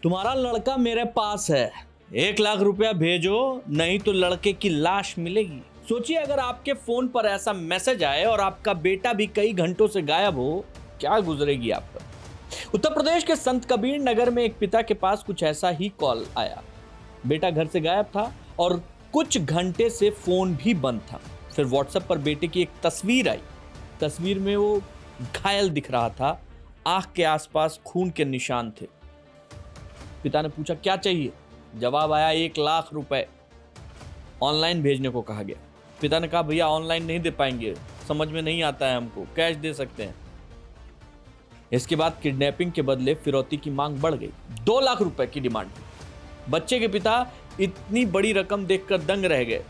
तुम्हारा लड़का मेरे पास है, 1 लाख रुपया भेजो नहीं तो लड़के की लाश मिलेगी। सोचिए अगर आपके फोन पर ऐसा मैसेज आए और आपका बेटा भी कई घंटों से गायब हो, क्या गुजरेगी आप पर। उत्तर प्रदेश के संत कबीर नगर में एक पिता के पास कुछ ऐसा ही कॉल आया। बेटा घर से गायब था और कुछ घंटे से फोन भी बंद था। फिर व्हाट्सएप पर बेटे की एक तस्वीर आई। तस्वीर में वो घायल दिख रहा था, आंख के आसपास खून के निशान थे। पिता ने पूछा क्या चाहिए? जवाब आया 1 लाख रुपए ऑनलाइन भेजने को कहा गया। पिता ने कहा भैया ऑनलाइन नहीं दे पाएंगे, समझ में नहीं आता है हमको, कैश दे सकते हैं। इसके बाद किडनैपिंग के बदले फिरौती की मांग बढ़ गई, 2 लाख रुपए की डिमांड। बच्चे के पिता इतनी बड़ी रकम देखकर दंग रह गए।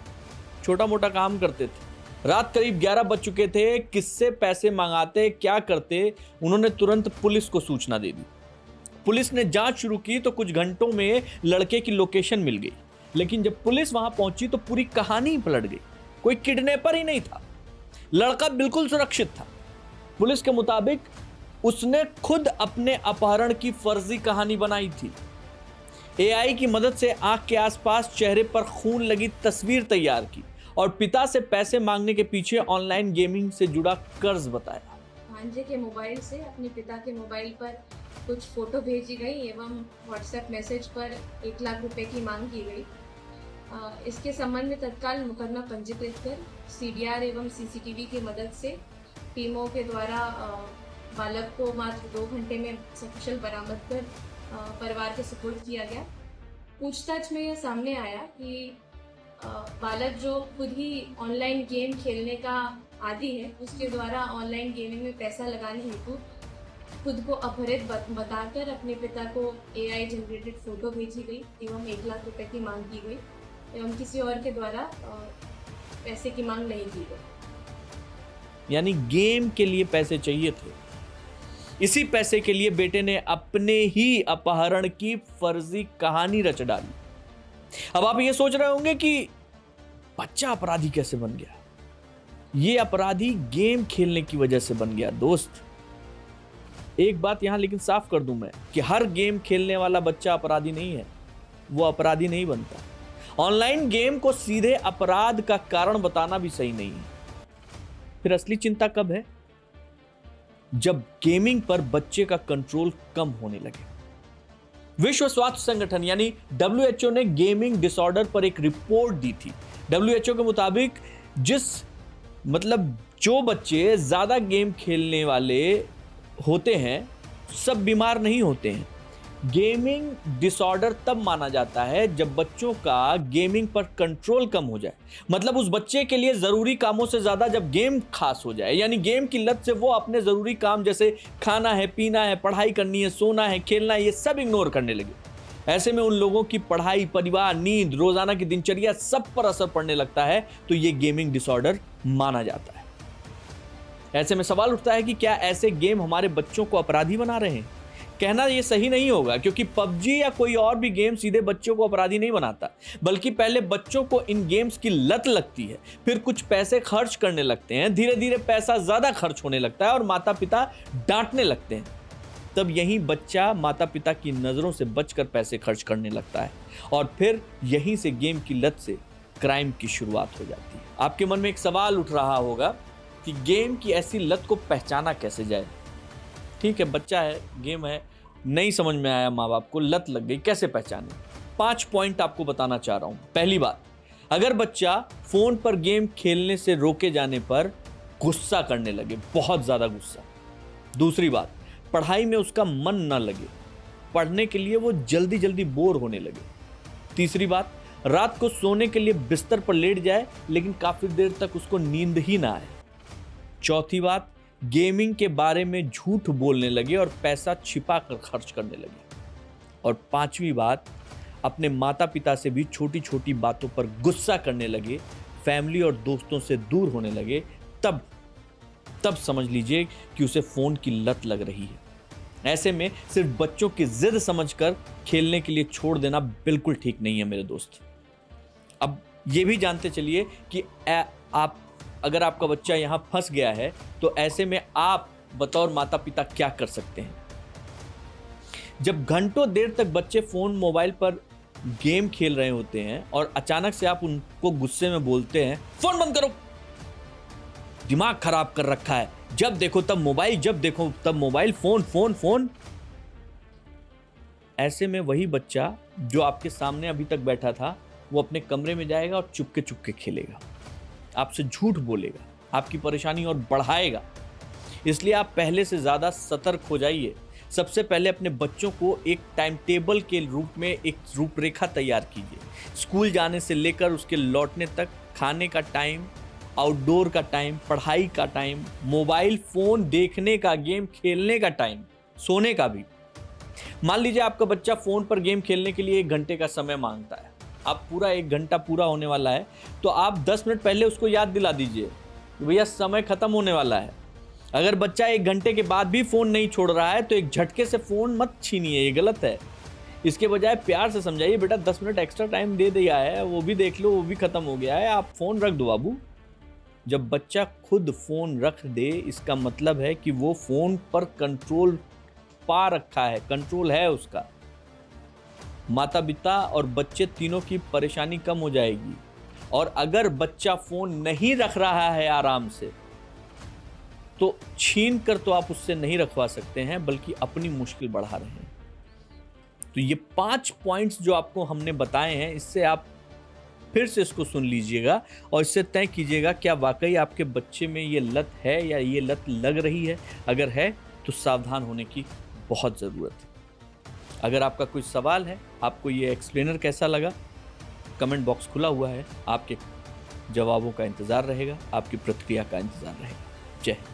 छोटा मोटा काम करते थे, रात करीब 11 बज चुके थे। किससे पैसे मंगाते, क्या करते, उन्होंने तुरंत पुलिस को सूचना दे दी। पुलिस ने जांच शुरू की तो कुछ घंटों में लड़के की लोकेशन मिल गई। लेकिन जब पुलिस वहां पहुंची तो पूरी कहानी ही पलट गई। कोई किडनैपर ही नहीं था, लड़का बिल्कुल सुरक्षित था। पुलिस के मुताबिक उसने खुद अपने अपहरण की फर्जी कहानी बनाई थी। एआई की मदद से आंख के आसपास चेहरे पर खून लगी तस्वीर तैयार की और पिता से पैसे मांगने के पीछे ऑनलाइन गेमिंग से जुड़ा कर्ज बताया। भांजे के मोबाइल से अपने पिता के मोबाइल पर कुछ फोटो भेजी गई एवं व्हाट्सएप मैसेज पर 1 लाख रुपए की मांग की गई। इसके संबंध में तत्काल मुकदमा पंजीकृत कर सीडीआर एवं सीसीटीवी की मदद से टीमों के द्वारा बालक को मात्र 2 घंटे में सकुशल बरामद कर परिवार के सुपुर्द किया गया। पूछताछ में यह सामने आया कि बालक जो खुद ही ऑनलाइन गेम खेलने का आदी है, उसके द्वारा ऑनलाइन गेमिंग में पैसा लगाने हेतु खुद को अपहरित बताकर अपने पिता को एआई जनरेटेड फोटो भेजी गई एवं 1 लाख रुपए की मांग की गई एवं किसी और के द्वारा पैसे की मांग नहीं की गई। यानी गेम के लिए पैसे चाहिए थे। इसी पैसे के लिए बेटे ने अपने ही अपहरण की फर्जी कहानी रच डाली। अब आप ये सोच रहे होंगे कि बच्चा अपराधी कैसे बन गया। ये अपराधी गेम खेलने की वजह से बन गया। दोस्त, एक बात यहां लेकिन साफ कर दूं मैं कि हर गेम खेलने वाला बच्चा अपराधी नहीं है, वो अपराधी नहीं बनता। ऑनलाइन गेम को सीधे अपराध का कारण बताना भी सही नहीं है। फिर असली चिंता कब है? जब गेमिंग पर बच्चे का कंट्रोल कम होने लगे। विश्व स्वास्थ्य संगठन यानी WHO ने गेमिंग डिसऑर्डर पर एक रिपोर्ट दी थी। WHO के मुताबिक जो बच्चे ज्यादा गेम खेलने वाले होते हैं सब बीमार नहीं होते हैं। गेमिंग डिसऑर्डर तब माना जाता है जब बच्चों का गेमिंग पर कंट्रोल कम हो जाए। मतलब उस बच्चे के लिए जरूरी कामों से ज्यादा जब गेम खास हो जाए, यानी गेम की लत से वो अपने जरूरी काम जैसे खाना है, पीना है, पढ़ाई करनी है, सोना है, खेलना है, ये सब इग्नोर करने लगे। ऐसे में उन लोगों की पढ़ाई, परिवार, नींद, रोजाना की दिनचर्या सब पर असर पड़ने लगता है, तो ये गेमिंग डिसऑर्डर माना जाता है। ऐसे में सवाल उठता है कि क्या ऐसे गेम हमारे बच्चों को अपराधी बना रहे हैं? कहना यह सही नहीं होगा, क्योंकि पबजी या कोई और भी गेम सीधे बच्चों को अपराधी नहीं बनाता, बल्कि पहले बच्चों को इन गेम्स की लत लगती है, फिर कुछ पैसे खर्च करने लगते हैं, धीरे धीरे पैसा ज्यादा खर्च होने लगता है और माता पिता डांटने लगते हैं। तब यही बच्चा माता पिता की नजरों से बचकर पैसे खर्च करने लगता है और फिर यहीं से गेम की लत से क्राइम की शुरुआत हो जाती है। आपके मन में एक सवाल उठ रहा होगा कि गेम की ऐसी लत को पहचाना कैसे जाए। ठीक है, बच्चा है, गेम है, नहीं समझ में आया, माँ बाप को लत लग गई, कैसे पहचाने? 5 पॉइंट आपको बताना चाह रहा हूं। पहली बात, अगर बच्चा फोन पर गेम खेलने से रोके जाने पर गुस्सा करने लगे, बहुत ज्यादा गुस्सा। दूसरी बात, पढ़ाई में उसका मन न लगे, पढ़ने के लिए वो जल्दी जल्दी बोर होने लगे। तीसरी बात, रात को सोने के लिए बिस्तर पर लेट जाए लेकिन काफी देर तक उसको नींद ही ना आए। चौथी बात, गेमिंग के बारे में झूठ बोलने लगे और पैसा छिपा कर खर्च करने लगे। और 5वीं बात, अपने माता पिता से भी छोटी छोटी बातों पर गुस्सा करने लगे, फैमिली और दोस्तों से दूर होने लगे। तब समझ लीजिए कि उसे फोन की लत लग रही है। ऐसे में सिर्फ बच्चों की जिद समझकर खेलने के लिए छोड़ देना बिल्कुल ठीक नहीं है मेरे दोस्त। अब ये भी जानते चलिए कि अगर आपका बच्चा यहां फंस गया है तो ऐसे में आप बतौर माता पिता क्या कर सकते हैं। जब घंटों देर तक बच्चे फोन मोबाइल पर गेम खेल रहे होते हैं और अचानक से आप उनको गुस्से में बोलते हैं फोन बंद करो, दिमाग खराब कर रखा है, जब देखो तब मोबाइल, जब देखो तब मोबाइल, फोन फोन फोन। ऐसे में वही बच्चा जो आपके सामने अभी तक बैठा था वो अपने कमरे में जाएगा और चुपके चुपके खेलेगा, आपसे झूठ बोलेगा, आपकी परेशानी और बढ़ाएगा। इसलिए आप पहले से ज़्यादा सतर्क हो जाइए। सबसे पहले अपने बच्चों को एक टाइम टेबल के रूप में एक रूपरेखा तैयार कीजिए। स्कूल जाने से लेकर उसके लौटने तक, खाने का टाइम, आउटडोर का टाइम, पढ़ाई का टाइम, मोबाइल फ़ोन देखने का, गेम खेलने का टाइम, सोने का भी। मान लीजिए आपका बच्चा फ़ोन पर गेम खेलने के लिए 1 घंटे का समय मांगता है, अब पूरा 1 घंटा पूरा होने वाला है, तो आप 10 मिनट पहले उसको याद दिला दीजिए कि भैया समय ख़त्म होने वाला है। अगर बच्चा 1 घंटे के बाद भी फ़ोन नहीं छोड़ रहा है तो एक झटके से फ़ोन मत छीनिए, ये गलत है। इसके बजाय प्यार से समझाइए, बेटा 10 मिनट एक्स्ट्रा टाइम दे दिया है, वो भी देख लो, वो भी ख़त्म हो गया है, आप फ़ोन रख दो बाबू। जब बच्चा खुद फ़ोन रख दे इसका मतलब है कि वो फ़ोन पर कंट्रोल पा रखा है, कंट्रोल है उसका। माता पिता और बच्चे तीनों की परेशानी कम हो जाएगी। और अगर बच्चा फ़ोन नहीं रख रहा है आराम से, तो छीन कर तो आप उससे नहीं रखवा सकते हैं, बल्कि अपनी मुश्किल बढ़ा रहे हैं। तो ये 5 पॉइंट्स जो आपको हमने बताए हैं, इससे आप फिर से इसको सुन लीजिएगा और इससे तय कीजिएगा क्या वाकई आपके बच्चे में ये लत है या ये लत लग रही है। अगर है तो सावधान होने की बहुत ज़रूरत है। अगर आपका कोई सवाल है, आपको ये एक्सप्लेनर कैसा लगा, कमेंट बॉक्स खुला हुआ है, आपके जवाबों का इंतज़ार रहेगा, आपकी प्रतिक्रिया का इंतज़ार रहेगा। जय हिंद।